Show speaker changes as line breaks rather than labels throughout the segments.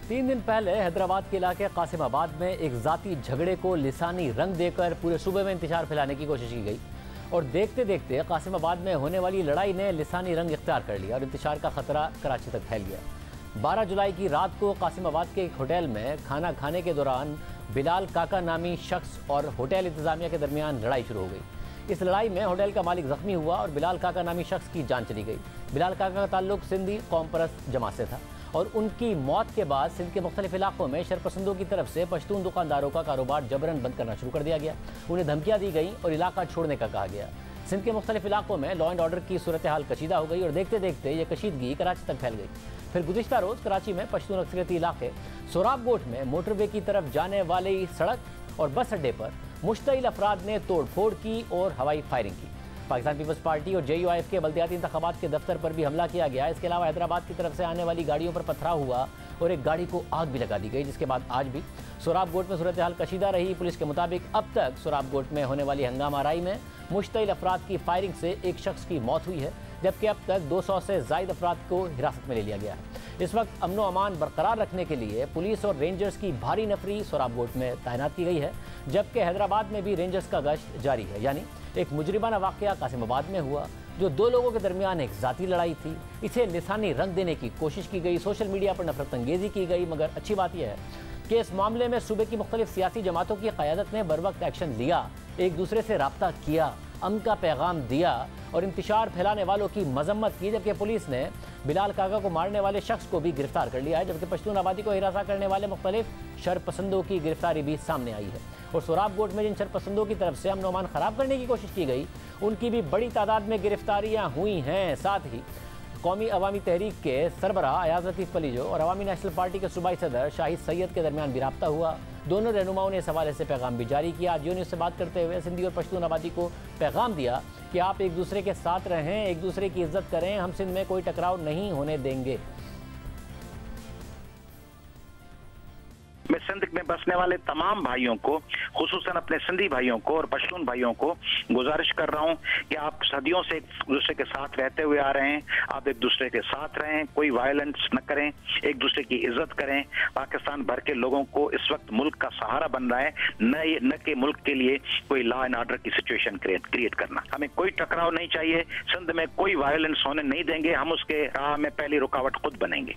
3 दिन पहले हैदराबाद के इलाके कासिमाबाद में एक जाती झगड़े को लिसानी रंग देकर पूरे सूबे में इंतशार फैलाने की कोशिश की गई और देखते देखते कासिमाबाद में होने वाली लड़ाई ने लिसानी रंग इख्तियार कर लिया और इंतशार का खतरा कराची तक फैल गया। 12 जुलाई की रात को कासिमाबाद के एक होटल में खाना खाने के दौरान बिलाल काका नामी शख्स और होटल इंतजामिया के दरमियान लड़ाई शुरू हो गई। इस लड़ाई में होटल का मालिक जख्मी हुआ और बिलाल काका नामी शख्स की जान चली गई। बिलाल काका का ताल्लुक सिंधी कौम परस्त जमात से था और उनकी मौत के बाद सिंध के मुख्तलिफ इलाकों में शरपसंदों की तरफ से पश्तून दुकानदारों का कारोबार जबरन बंद करना शुरू कर दिया गया। उन्हें धमकियां दी गई और इलाका छोड़ने का कहा गया। सिंध के मुख्तलिफ इलाकों में लॉ एंड ऑर्डर की सूरत हाल कशीदा हो गई और देखते देखते ये कशीदगी कराची तक फैल गई। फिर गुज़िश्ता रोज़ कराची में पश्तून अक्सरियती इलाके सोराब गोट में मोटरवे की तरफ जाने वाली सड़क और बस अड्डे पर मुश्तइल अफराद ने तोड़ फोड़ की और हवाई फायरिंग की। पाकिस्तान पीपल्स पार्टी और JUIF के बल्दियाती इंतखाबात के दफ्तर पर भी हमला किया गया। इसके अलावा हैदराबाद की तरफ से आने वाली गाड़ियों पर पथराव हुआ और एक गाड़ी को आग भी लगा दी गई, जिसके बाद आज भी सोराब गोट में सूरत हाल कशीदा रही। पुलिस के मुताबिक अब तक सोराब गोट में होने वाली हंगामा आराई में मुश्तइल अफराद की फायरिंग से एक शख्स की मौत हुई है, जबकि अब तक 200 से ज़ायद अफराद को हिरासत में ले लिया गया है। इस वक्त अमन व अमान बरकरार रखने के लिए पुलिस और रेंजर्स की भारी नफरी सोराब गोट में तैनात की गई है, जबकि हैदराबाद में भी रेंजर्स का गश्त जारी है। यानी एक मुजरिमाना वाक़या कासिमाबाद में हुआ जो 2 लोगों के दरमियान एक ज़ाती लड़ाई थी, इसे लिसानी रंग देने की कोशिश की गई, सोशल मीडिया पर नफरत अंगेज़ी की गई। मगर अच्छी बात यह है कि इस मामले में सूबे की मुख्तलिफ सियासी जमातों की क़यादत ने बर वक्त एक्शन लिया, एक दूसरे से रब्ता किया, अमन का पैगाम दिया और इंतशार फैलाने वालों की मजम्मत की। जबकि पुलिस ने बिलाल काका को मारने वाले शख्स को भी गिरफ्तार कर लिया है, जबकि पश्तून आबादी को हिरासा करने वाले मुख्तलिफ शरपसंदों की गिरफ्तारी भी सामने आई है। और सोराब गोट में जिन शरपसंदों की तरफ से अमन अमान ख़राब करने की कोशिश की गई, उनकी भी बड़ी तादाद में गिरफ्तारियाँ हुई हैं। साथ ही कौमी अवामी तहरीक के सरबराह अयाज लतीफ़ पलीजो और अवामी नेशनल पार्टी के सूबाई सदर शाहिद सैयद के दरमियान भी राब्ता हुआ। दोनों रहनुमाओं ने इस हवाले से पैगाम भी जारी किया। जियो न्यूज़ से बात करते हुए सिंधी और पश्तून आबादी को पैगाम दिया कि आप एक दूसरे के साथ रहें, एक दूसरे की इज्जत करें, हम सिंध में कोई टकराव नहीं होने देंगे।
मैं सिंध में बसने वाले तमाम भाइयों को, खुसूसन अपने सिंधी भाइयों को और पश्तून भाइयों को गुजारिश कर रहा हूं कि आप सदियों से एक दूसरे के साथ रहते हुए आ रहे हैं, आप एक दूसरे के साथ रहें, कोई वायलेंस न करें, एक दूसरे की इज्जत करें। पाकिस्तान भर के लोगों को इस वक्त मुल्क का सहारा बन रहा है, न कि मुल्क के लिए कोई लॉ एंड ऑर्डर की सिचुएशन क्रिएट करना। हमें कोई टकराव नहीं चाहिए, सिंध में कोई वायलेंस होने नहीं देंगे, हम उसके राह में पहली रुकावट खुद बनेंगे।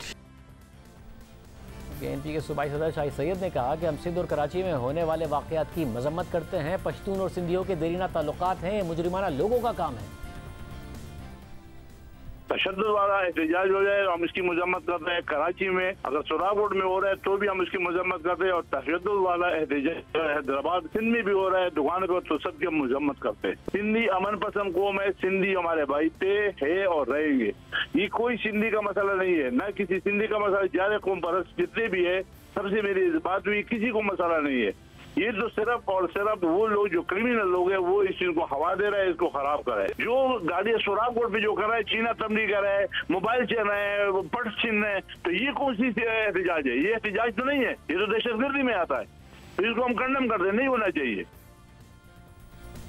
KNP के सूबाई सदर शाहिद सैयद ने कहा कि हम सिंध और कराची में होने वाले वाक़यात की मजम्मत करते हैं। पश्तून और सिंधियों के देरीना ताल्लुकात हैं, मुजरिमाना लोगों का काम है।
तशद्दुद वाला एहतजाज हो जाए हम इसकी मजम्मत करते हैं। कराची में अगर सोराब गोट में हो रहा है तो भी हम इसकी मजम्मत करते हैं और तशद्दुद वाला एहतजाज हैदराबाद सिंध में भी हो रहा है दुकान पर, तो सबकी हम मजम्मत करते हैं। सिंधी अमन पसंद कौम है, सिंधी हमारे भाई थे, है और रहेंगे। ये कोई सिंधी का मसला नहीं है, न किसी सिंधी का मसला। जारे कौम परस्त जितने भी है सबसे मेरी बात हुई, किसी को मसला नहीं है। ये तो सिर्फ और सिर्फ वो लोग जो क्रिमिनल लोग हैं वो इस चीज को हवा दे रहे हैं, इसको खराब कर रहे हैं। जो गाड़ी सोराब गोट पे जो कर रहा है, चीना तमनी कर रहा है, मोबाइल छीन रहे हैं, पर्स छीन रहे हैं, तो ये कौन सी एहतजाज है? ये एहतजाज तो नहीं है, ये तो दहशतगर्दी में आता है। तो इसको हम कंडम करते हैं, नहीं होना चाहिए।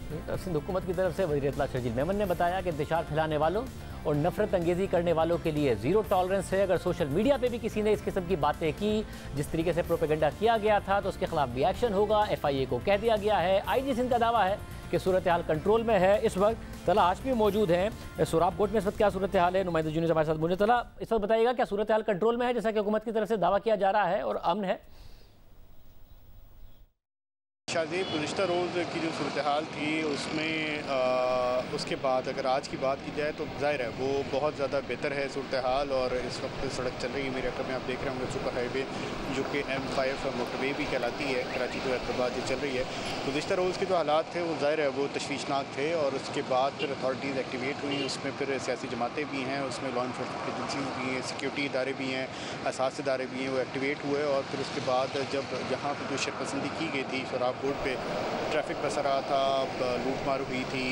सिंध हुकूमत की तरफ से वज़ीर इत्तला शर्जील मेमन ने बताया कि इंतशार फैलाने वालों और नफरत अंगेज़ी करने वालों के लिए ज़ीरो टॉलरेंस है। अगर सोशल मीडिया पे भी किसी ने इस किस्म की बातें की, जिस तरीके से प्रोपेगेंडा किया गया था, तो उसके खिलाफ भी एक्शन होगा। FIA को कह दिया गया है। IG सिंध का दावा है कि सूरत हाल कंट्रोल में है। इस वक्त तला हाशमी मौजूद हैं सोराब गोट में। इस वक्त क्या सूरत हाल है? नुमाइंदा जूनियर हमारे साथ मौजूद। तला, इस वक्त बताइएगा क्या सूरत हाल कंट्रोल में है जैसा कि हुकूमत की तरफ से दावा किया जा रहा है और अमन है?
शादी गुज़िश्ता रोज़ की जो सूरत हाल थी उसमें उसके बाद अगर आज की बात की जाए तो ज़ाहिर है वो बहुत ज़्यादा बेहतर है सूरत हाल। और इस वक्त सड़क चल रही है मेरे अकल में, आप देख रहे होंगे सुपर हाईवे जो कि M5 मोटरवे भी कहलाती है, कराची टू हैदराबाद ये चल रही है। गुज़िश्ता रोज़ के जो हालात थे वो ज़ाहिर है वो तशवीशनाक थे और उसके बाद फिर अथॉरिटीज़ एक्टिवेट हुई, उसमें फिर सियासी जमातें भी हैं, उसमें लॉ इन्फोर्समेंट एजेंसीज भी हैं, सिक्योरिटी इदारे भी हैं, असास इदारे भी हैं, वो एक्टिवेट हुए। और फिर उसके बाद जब यहाँ पर जो शरपसंदी की गई थी शराब रोड पे ट्रैफिक बस रहा था, लूट मार हुई थी,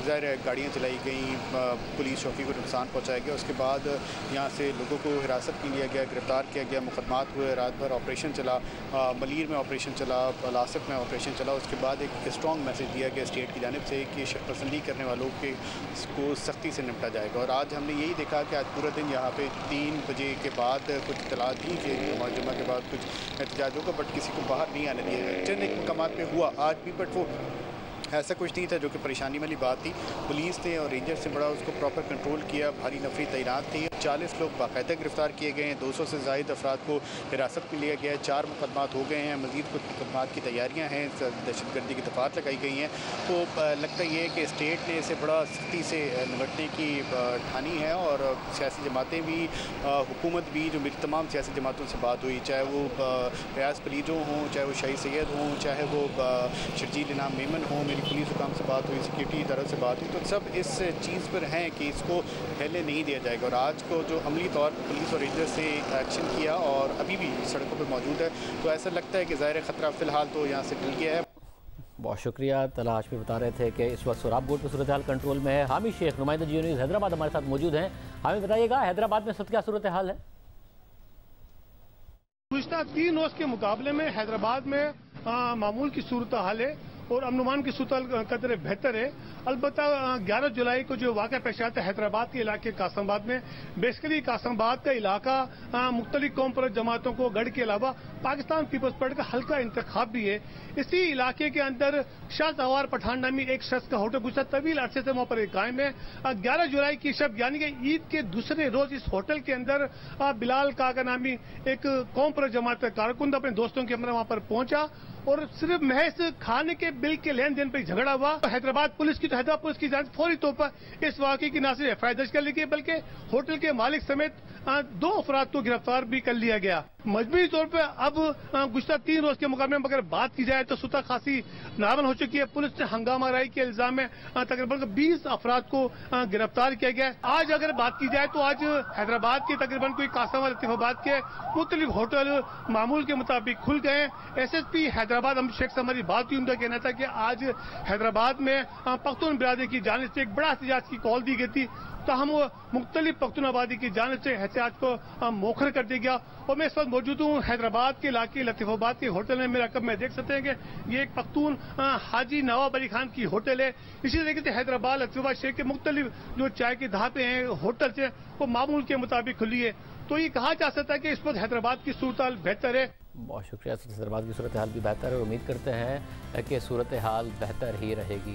ज़ाहिर है गाड़ियाँ चलाई गई, पुलिस चौकी को नुकसान पहुँचाया गया। उसके बाद यहाँ से लोगों को हिरासत में लिया गया, गिरफ़्तार किया गया, मुकदमात हुए, रात भर ऑपरेशन चला, मलीर में ऑपरेशन चला, लासिक में ऑपरेशन चला। उसके बाद एक स्ट्रॉन्ग मैसेज दिया गया स्टेट की जानिब से कि शरपसंदी करने वालों को सख्ती से निपटा जाएगा। और आज हमने यही देखा कि आज पूरा दिन यहाँ पे 3 बजे के बाद कुछ इतला थी कि नमाज़ जुमा के बाद कुछ एहतजाज होगा, बट किसी को बाहर नहीं आने दिया गया। चंद एक मकामात पे हुआ आज भी, बट वो ऐसा कुछ नहीं था जो कि परेशानी वाली बात थी। पुलिस ने और रेंजर से बड़ा उसको प्रॉपर कंट्रोल किया, भारी नफरी तैनात थी। 40 लोग बाकायदा गिरफ्तार किए गए हैं, 200 से ज़ायद अफराद को हिरासत में लिया गया है, 4 मुकदमात हो गए हैं, मज़ीद कुछ मुकदमात की तैयारियाँ हैं, दहशतगर्दी की दफ़ात लगाई गई हैं। तो लगता ये है कि स्टेट ने इसे बड़ा सख्ती से निपटने की ठानी है और सियासी जमातें भी, हुकूमत भी, जो मेरी तमाम सियासी जमातों से बात हुई, चाहे वो रियाज पलीजों हों, चाहे वो शाही सैयद हों, चाहे वो शर्जील इनाम मेमन हों, मेरी पुलिस हुकाम से बात हुई, सिक्योरिटी इदारों से बात हुई, तो सब इस चीज़ पर हैं कि इसको फैलने नहीं दिया जाएगा। और आज को जो अमली तौर पर पुलिस और रेंजर से एक्शन किया और अभी भी सड़कों पर मौजूद है, तो ऐसा लगता है कि ज़ाहिर खतरा फ़िलहाल तो यहाँ से टल गया है।
बहुत शुक्रिया। तलाश भी बता रहे थे कि इस वक्त सोराब बोर्ड पर सूरत हाल कंट्रोल में है। हामिद शेख, नुमाइंदा जियो न्यूज़ हैदराबाद, हमारे साथ मौजूद हैं। हामिद, बताइएगा हैदराबाद में इस वक्त क्या सूरत हाल है?
पिछले 3 रोज के मुकाबले में हैदराबाद में मामूल की सूरत हाल है और अमनुमान की सूरत कदर बेहतर है। अलबत्ता 11 जुलाई को जो वाक़या पेश आता है हैदराबाद के इलाके कासमाबाद में, बेसिकली कासमाबाद का इलाका मुख्तलिफ कौम पर जमातों को गढ़ के अलावा पाकिस्तान पीपल्स पार्टी का हल्का इंतखाब भी है। इसी इलाके के अंदर शाह सवार पठान नामी एक शख्स का होटल गुजरा तवील अरसे से वहां पर एक कायम है। 11 जुलाई की शब यानी कि ईद के दूसरे रोज इस होटल के अंदर बिलाल काका नामी एक कौम पर जमात कारकुन अपने दोस्तों के हमने वहां पर पहुंचा और सिर्फ महज खाने के बिल के लेन देन पर झगड़ा हुआ। हैदराबाद पुलिस की की जांच फौरी तौर पर इस वाकये की न सिर्फ एफआईआर दर्ज कर ली गई बल्कि होटल के मालिक समेत 2 अफराद को गिरफ्तार भी कर लिया गया। मजबूरी तौर पर अब गुज़श्ता 3 रोज के मुकाबले में अगर बात की जाए तो सुतह खासी नार्मल हो चुकी है। पुलिस ने हंगामा राई के इल्जाम में तकरीबन 20 अफराद को गिरफ्तार किया गया। आज अगर बात की जाए तो आज हैदराबाद के तकरीबन कोई कासम और लतीफाबाद के मुख्तलिफ होटल मामूल के मुताबिक खुल गए। SSP हैदराबाद अमित शेख से हमारी बात हुई, उनका कहना था कि आज हैदराबाद में पख्तून बिरादरी की जानिब से एक बड़ा एहतजाज की कॉल दी गई थी, तो हम मुख्तलिफ पख्तून आबादी की जानिब से एहतजाज को मोखर कर दिया गया। और मैं इस वक्त मौजूद हूँ हैदराबाद के इलाके लतीफाबाद के होटल में। मेरा कब में देख सकते हैं कि ये एक पख्तून हाजी नवाब अली खान की होटल है। इसी तरीके से हैदराबाद लतीफाबाद शहर के मुख्तलिफ जो चाय के धापे हैं, होटल से वो मामूल के मुताबिक खुली है। तो ये कहा जा सकता है कि इस वक्त हैदराबाद की सूरत हाल बेहतर है।
बहुत शुक्रिया। हैदराबाद की सूरत हाल भी बेहतर है और उम्मीद करते हैं कि सूरत हाल बेहतर ही रहेगी।